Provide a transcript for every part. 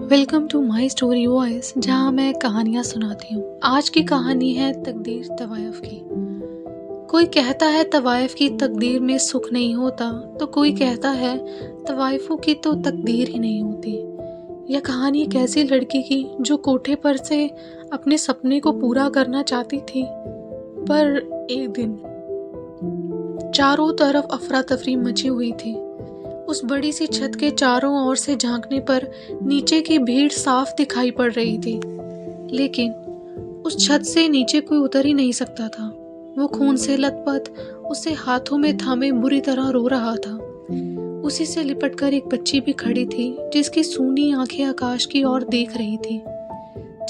Welcome to my story voice, जहाँ मैं कहानियाँ सुनाती हूँ। आज की कहानी है तकदीर तवायफ की। कोई कहता है तवायफ की तकदीर में सुख नहीं होता, तो कोई कहता है तवायफों की तो तकदीर ही नहीं होती। यह कहानी एक ऐसी लड़की की जो कोठे पर से अपने सपने को पूरा करना चाहती थी, पर एक दिन चारों तरफ अफरा तफरी मची हुई थी। उस बड़ी सी छत के चारों ओर से झांकने पर नीचे की भीड़ साफ दिखाई पड़ रही थी, लेकिन उस छत से नीचे कोई उतर ही नहीं सकता था। वो खून से लथपथ उसे हाथों में थामे बुरी तरह रो रहा था। उसी से लिपटकर एक बच्ची भी खड़ी थी, जिसकी सूनी आंखें आकाश की ओर देख रही थी।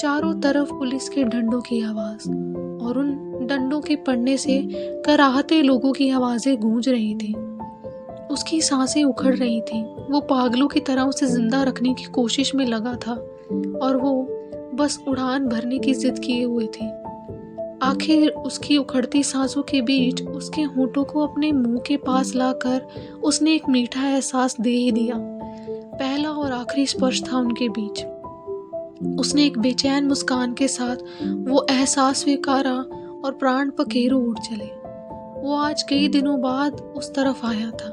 चारों तरफ पुलिस के डंडों की आवाज और उन डंडों के पड़ने से कराहते लोगों की आवाजें गूंज रही थी। उसकी सांसें उखड़ रही थीं। वो पागलों की तरह उसे जिंदा रखने की कोशिश में लगा था और वो बस उड़ान भरने की जिद किए हुए थी। आखिर उसकी उखड़ती सांसों के बीच उसके होठों को अपने मुंह के पास लाकर उसने एक मीठा एहसास दे ही दिया। पहला और आखिरी स्पर्श था उनके बीच। उसने एक बेचैन मुस्कान के साथ वो एहसास स्वीकारा और प्राण पखेरु उड़ चले। वो आज कई दिनों बाद उस तरफ आया था।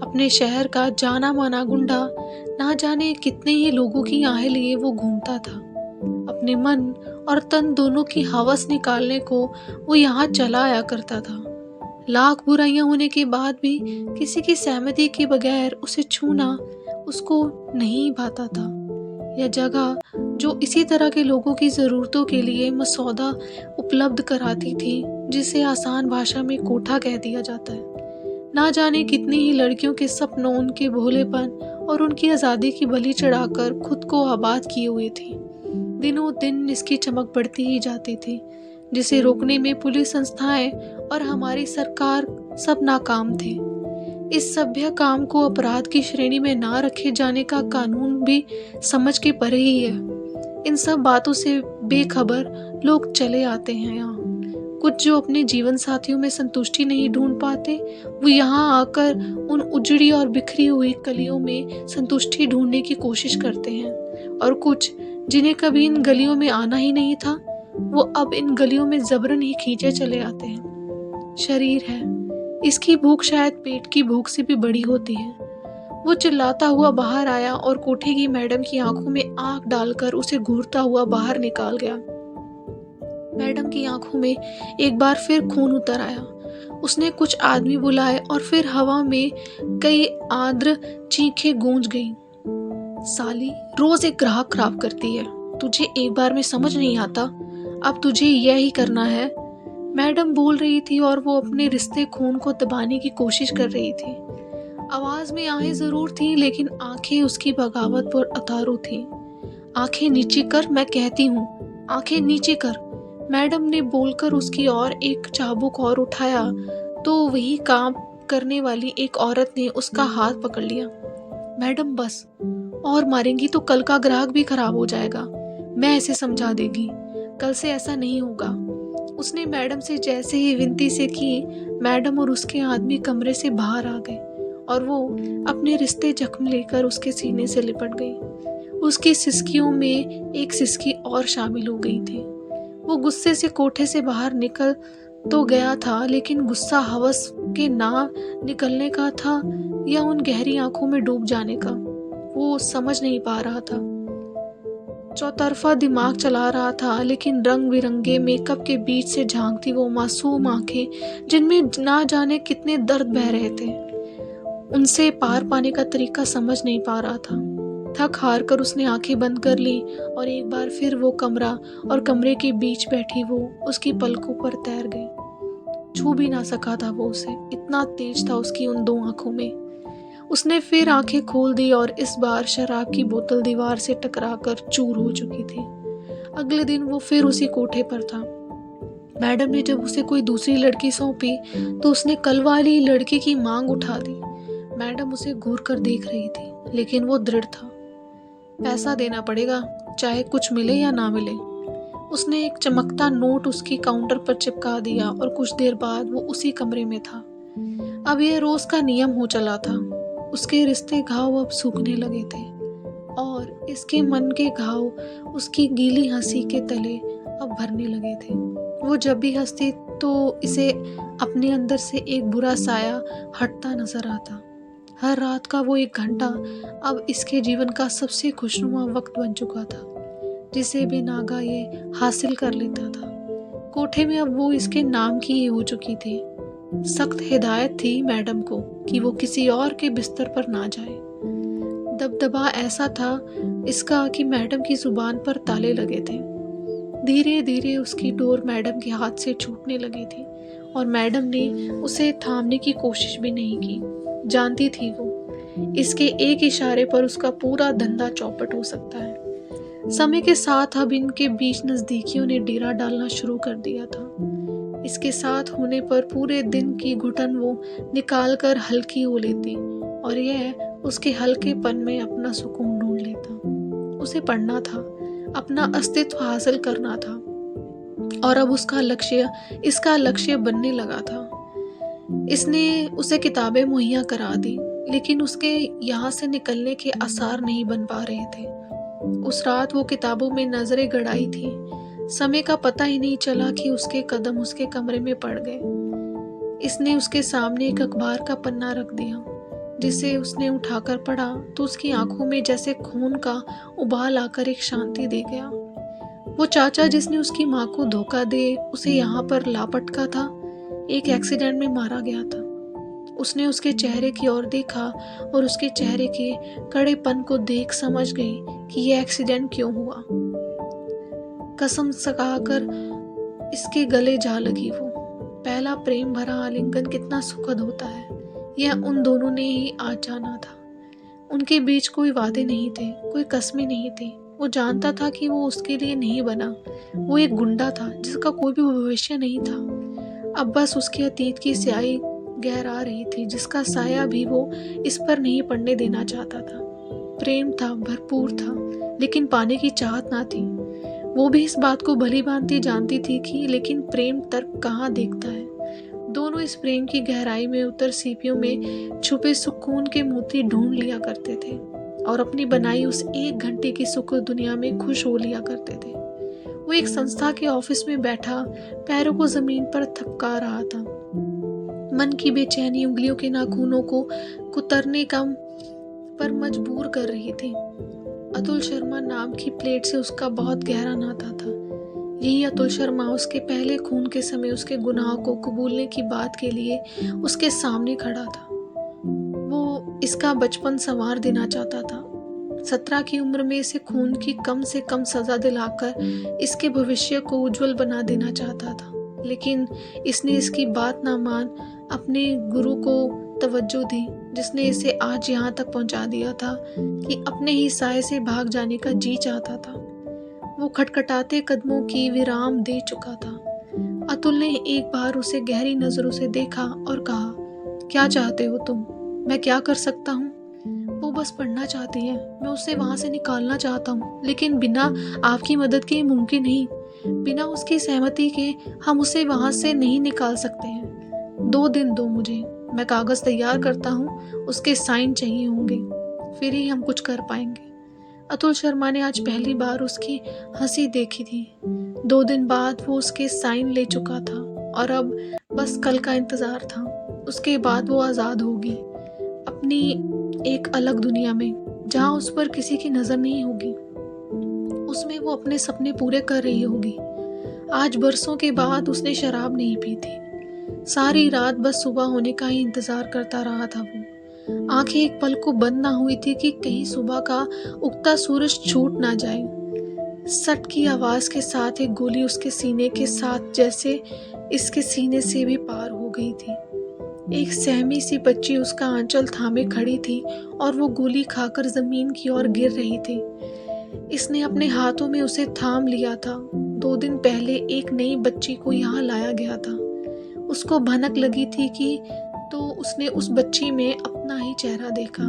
अपने शहर का जाना माना गुंडा ना जाने कितने ही लोगों की आहें लिए वो घूमता था। अपने मन और तन दोनों की हवस निकालने को वो यहाँ चला आया करता था। लाख बुराइयां होने के बाद भी किसी की सहमति के बगैर उसे छूना उसको नहीं भाता था। यह जगह जो इसी तरह के लोगों की ज़रूरतों के लिए मसौदा उपलब्ध कराती थी, जिसे आसान भाषा में कोठा कह दिया जाता है। ना जाने कितनी ही लड़कियों के सपनों उनके भोलेपन और उनकी आज़ादी की बलि चढ़ाकर खुद को आबाद किए हुए थी। दिनों दिन इसकी चमक बढ़ती ही जाती थी, जिसे रोकने में पुलिस संस्थाएं और हमारी सरकार सब नाकाम थे। इस सभ्य काम को अपराध की श्रेणी में ना रखे जाने का कानून भी समझ के परे ही है। इन सब बातों से बेखबर लोग चले आते हैं यहाँ। कुछ जो अपने जीवन साथियों में संतुष्टि नहीं ढूंढ पाते, वो यहाँ आकर उन उजड़ी और बिखरी हुई कलियों में संतुष्टि ढूंढने की कोशिश करते हैं। और कुछ जिन्हें कभी इन गलियों में आना ही नहीं था, वो अब इन गलियों में जबरन ही खींचे चले आते हैं। शरीर है, इसकी भूख शायद पेट की भूख से भी बड़ी होती है। वो चिल्लाता हुआ बाहर आया और कोठे की मैडम की आंखों में आंख डालकर उसे घूरता हुआ बाहर निकाल गया। मैडम की आंखों में एक बार फिर खून उतर आया। उसने कुछ आदमी बुलाए और फिर हवा में कई आर्द्र चीखें गूंज गईं। साली रोज एक ग्राहक खराब करती है, तुझे एक बार में समझ नहीं आता, अब तुझे यह ही करना है। मैडम बोल रही थी और वो अपने रिश्ते खून को दबाने की कोशिश कर रही थी। आवाज में आहें जरूर थी, लेकिन आंखें उसकी बगावत पर अतारू थीं। आंखें नीचे कर, मैं कहती हूँ, आंखें नीचे कर। मैडम ने बोलकर उसकी ओर एक चाबुक और उठाया, तो वही काम करने वाली एक औरत ने उसका हाथ पकड़ लिया। मैडम बस, और मारेंगी तो कल का ग्राहक भी खराब हो जाएगा। मैं ऐसे समझा देगी, कल से ऐसा नहीं होगा। उसने मैडम से जैसे ही विनती से की, मैडम और उसके आदमी कमरे से बाहर आ गए और वो अपने रिश्ते जख्म लेकर उसके सीने से लिपट गई। उसकी सिसकियों में एक सिसकी और शामिल हो गई थी। वो गुस्से से कोठे से बाहर निकल तो गया था, लेकिन गुस्सा हवस के ना निकलने का था या उन गहरी आंखों में डूब जाने का, वो समझ नहीं पा रहा था। चौतरफा दिमाग चला रहा था, लेकिन रंग बिरंगे मेकअप के बीच से झांकती वो मासूम आंखें, जिनमें ना जाने कितने दर्द बह रहे थे, उनसे पार पाने का तरीका समझ नहीं पा रहा था। थक हार कर उसने आंखें बंद कर ली और एक बार फिर वो कमरा और कमरे के बीच बैठी वो उसकी पलकों पर तैर गई। छू भी ना सका था वो उसे, इतना तेज था उसकी उन दो आंखों में। उसने फिर आंखें खोल दी और इस बार शराब की बोतल दीवार से टकराकर चूर हो चुकी थी। अगले दिन वो फिर उसी कोठे पर था। मैडम ने जब उसे कोई दूसरी लड़की सौंपी, तो उसने कल वाली लड़की की मांग उठा दी। मैडम उसे घूर कर देख रही थी, लेकिन वो दृढ़ था। पैसा देना पड़ेगा, चाहे कुछ मिले या ना मिले। उसने एक चमकता नोट उसकी काउंटर पर चिपका दिया और कुछ देर बाद वो उसी कमरे में था। अब यह रोज का नियम हो चला था। उसके रिश्ते घाव अब सूखने लगे थे और इसके मन के घाव उसकी गीली हंसी के तले अब भरने लगे थे। वो जब भी हंसती तो इसे अपने अंदर से एक बुरा साया हटता नजर आता। हर रात का वो 1 घंटा अब इसके जीवन का सबसे खुशनुमा वक्त बन चुका था, जिसे बेनागा ये हासिल कर लेता था। कोठे में अब वो इसके नाम की ही हो चुकी थी। सख्त हिदायत थी मैडम को कि वो किसी और के बिस्तर पर ना जाए। दबदबा ऐसा था इसका कि मैडम की जुबान पर ताले लगे थे। धीरे धीरे उसकी डोर मैडम के हाथ से छूटने लगी थी और मैडम ने उसे थामने की कोशिश भी नहीं की। जानती थी वो इसके एक इशारे पर उसका पूरा धंधा चौपट हो सकता है। समय के साथ अब इनके बीच नजदीकियों ने डेरा डालना शुरू कर दिया था। इसके साथ होने पर पूरे दिन की घुटन वो निकाल कर हल्की हो लेती और यह उसके हल्केपन में अपना सुकून ढूंढ लेता। उसे पढ़ना था, अपना अस्तित्व हासिल करना था और अब इसका लक्ष्य बनने लगा था। इसने उसे किताबें मुहैया करा दी, लेकिन उसके यहाँ से निकलने के आसार नहीं बन पा रहे थे। उस रात वो किताबों में नजरें गड़ाई थी। समय का पता ही नहीं चला कि उसके कदम उसके कमरे में पड़ गए। इसने उसके सामने एक अखबार का पन्ना रख दिया, जिसे उसने उठाकर पढ़ा तो उसकी आंखों में जैसे खून का उबाल आकर एक शांति दे गया। वो चाचा जिसने उसकी माँ को धोखा दे उसे यहाँ पर लापटका था, एक एक्सीडेंट में मारा गया था। उसने उसके चेहरे की ओर देखा और उसके चेहरे के कड़ेपन को देख समझ गई कि यह एक्सीडेंट क्यों हुआ। कसम सकाकर इसके गले जा लगी वो। पहला प्रेम भरा आलिंगन कितना सुखद होता है, यह उन दोनों ने ही आज जाना था। उनके बीच कोई वादे नहीं थे, कोई कस्में नहीं थी। वो जानता था कि वो उसके लिए नहीं बना। वो एक गुंडा था जिसका कोई भी भविष्य नहीं था। अब बस उसके अतीत की स्याही गहरा रही थी, जिसका साया भी वो इस पर नहीं पड़ने देना चाहता था। प्रेम था, भरपूर था, लेकिन पाने की चाहत ना थी। वो भी इस बात को भली भांति जानती थी कि लेकिन प्रेम तर्क कहाँ देखता है। दोनों इस प्रेम की गहराई में उतर सीपियों में छुपे सुकून के मोती ढूंढ लिया करते थे और अपनी बनाई उस 1 घंटे की सुख दुनिया में खुश हो लिया करते थे। वो एक संस्था के ऑफिस में बैठा पैरों को जमीन पर थपका रहा था। मन की बेचैनी उंगलियों के नाखूनों को कुतरने का पर मजबूर कर रही थी। अतुल शर्मा नाम की प्लेट से उसका बहुत गहरा नाता था। यही अतुल शर्मा उसके पहले खून के समय उसके गुनाह को कबूलने की बात के लिए उसके सामने खड़ा था। वो इसका बचपन संवार देना चाहता था। 17 की उम्र में इसे खून की कम से कम सजा दिलाकर इसके भविष्य को उज्जवल बना देना चाहता था, लेकिन इसने इसकी बात ना मान अपने गुरु को तवज्जो दी, जिसने इसे आज यहाँ तक पहुँचा दिया था कि अपने ही साए से भाग जाने का जी चाहता था। वो खटखटाते कदमों की विराम दे चुका था। अतुल ने एक बार उसे गहरी नजरों से देखा और कहा, क्या चाहते हो तुम? मैं क्या कर सकता हूँ? वो बस पढ़ना चाहती है। मैं उसे वहां से निकालना चाहता हूँ, लेकिन बिना आपकी मदद के मुमकिन नहीं। बिना उसकी सहमति के हम उसे वहां से नहीं निकाल सकते हैं। 2 दिन दो मुझे, मैं कागज तैयार करता हूँ, उसके साइन चाहिए होंगे, फिर ही हम कुछ कर पाएंगे। अतुल शर्मा ने आज पहली बार उसकी हंसी देखी थी। 2 दिन बाद वो उसके साइन ले चुका था और अब बस कल का इंतजार था। उसके बाद वो आज़ाद होगी अपनी एक अलग दुनिया में, जहाँ उस पर किसी की नजर नहीं होगी। उसमें वो अपने सपने पूरे कर रही होगी। आज बरसों के बाद उसने शराब नहीं पी थी। सारी रात बस सुबह होने का ही इंतजार करता रहा था वो। आंखें एक पल को बंद ना हुई थी कि कहीं सुबह का उगता सूरज छूट ना जाए। सट की आवाज के साथ एक गोली उसके सीने के साथ जैसे इसके सीने से भी पार हो गई थी। एक सहमी सी बच्ची उसका आंचल थामे खड़ी थी और वो गोली खाकर जमीन की ओर गिर रही थी। इसने अपने हाथों में उसे थाम लिया था। 2 दिन पहले एक नई बच्ची को यहाँ लाया गया था। उसको भनक लगी थी कि तो उसने उस बच्ची में अपना ही चेहरा देखा।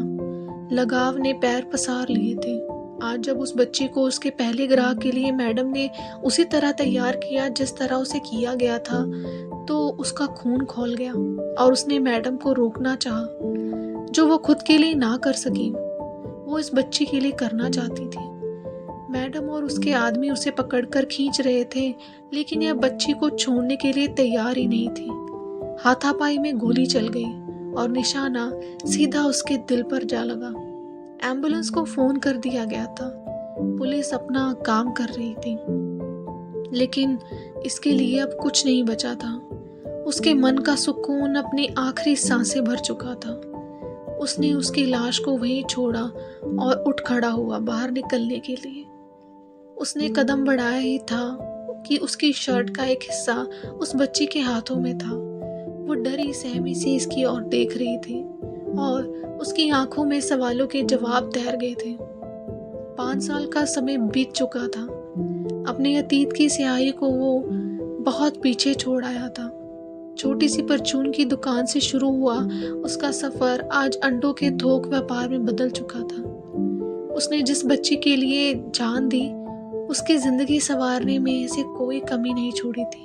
लगाव ने पैर पसार लिए थे। आज जब उस बच्ची को उसके पहले ग्राहक के लिए मैडम ने उसी तरह तैयार किया जिस तरह उसे किया गया था, तो उसका खून खौल गया और उसने मैडम को रोकना चाहा, जो वो खुद के लिए ना कर सकी। वो इस बच्ची के लिए करना चाहती थी। मैडम और उसके आदमी उसे पकड़कर खींच रहे थे, लेकिन यह बच्ची को छोड़ने के लिए तैयार ही नहीं थी। हाथापाई में गोली चल गई और निशाना सीधा उसके दिल पर जा लगा। एम्बुलेंस को फोन कर दिया गया था। पुलिस अपना काम कर रही थी, लेकिन इसके लिए अब कुछ नहीं बचा था। उसके मन का सुकून अपनी आखिरी सांसें भर चुका था। उसने उसकी लाश को वहीं छोड़ा और उठ खड़ा हुआ बाहर निकलने के लिए। उसने कदम बढ़ाया ही था कि उसकी शर्ट का एक हिस्सा उस बच्ची के हाथों में था। वो डरी सहमी सी इसकी ओर देख रही थी और उसकी आंखों में सवालों के जवाब तैर गए थे। 5 साल का समय बीत चुका था। अपने अतीत की स्याही को वो बहुत पीछे छोड़ आया था। छोटी सी परचून की दुकान से शुरू हुआ उसका सफर आज अंडों के थोक व्यापार में बदल चुका था। उसने जिस बच्ची के लिए जान दी, उसकी जिंदगी संवारने में से कोई कमी नहीं छोड़ी थी।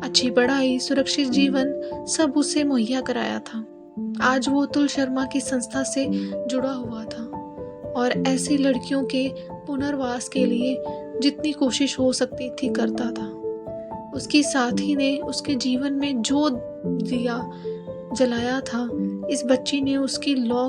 अच्छी पढ़ाई, सुरक्षित जीवन सब उसे मुहैया कराया था। आज वो अतुल शर्मा की संस्था से जुड़ा हुआ था और ऐसी लड़कियों के पुनर्वास के लिए जितनी कोशिश हो सकती थी करता था। उसकी साथी ने उसके जीवन में जो दिया जलाया था, इस बच्ची ने उसकी लौ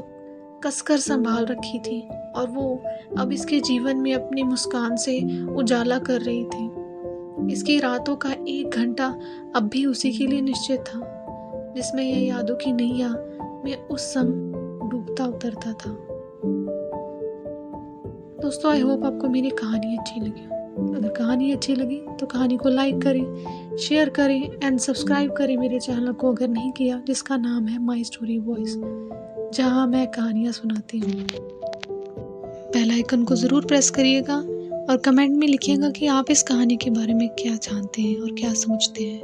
कसकर संभाल रखी थी और वो अब इसके जीवन में अपनी मुस्कान से उजाला कर रही थी। इसकी रातों का 1 घंटा अब भी उसी के लिए निश्चित था, जिसमें यह यादों की नैया में उस संग डूबता उतरता था। दोस्तों, आई होप आपको मेरी कहानी अच्छी लगी। अगर कहानी अच्छी लगी तो कहानी को लाइक करें, शेयर करें एंड सब्सक्राइब करें मेरे चैनल को अगर नहीं किया, जिसका नाम है माई स्टोरी वॉइस, जहां मैं कहानियां सुनाती हूँ। बेल आइकन को ज़रूर प्रेस करिएगा और कमेंट में लिखिएगा कि आप इस कहानी के बारे में क्या जानते हैं और क्या सोचते हैं।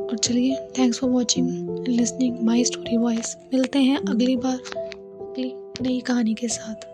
और चलिए, thanks for watching and listening my story voice. मिलते हैं अगली बार अगली नई कहानी के साथ।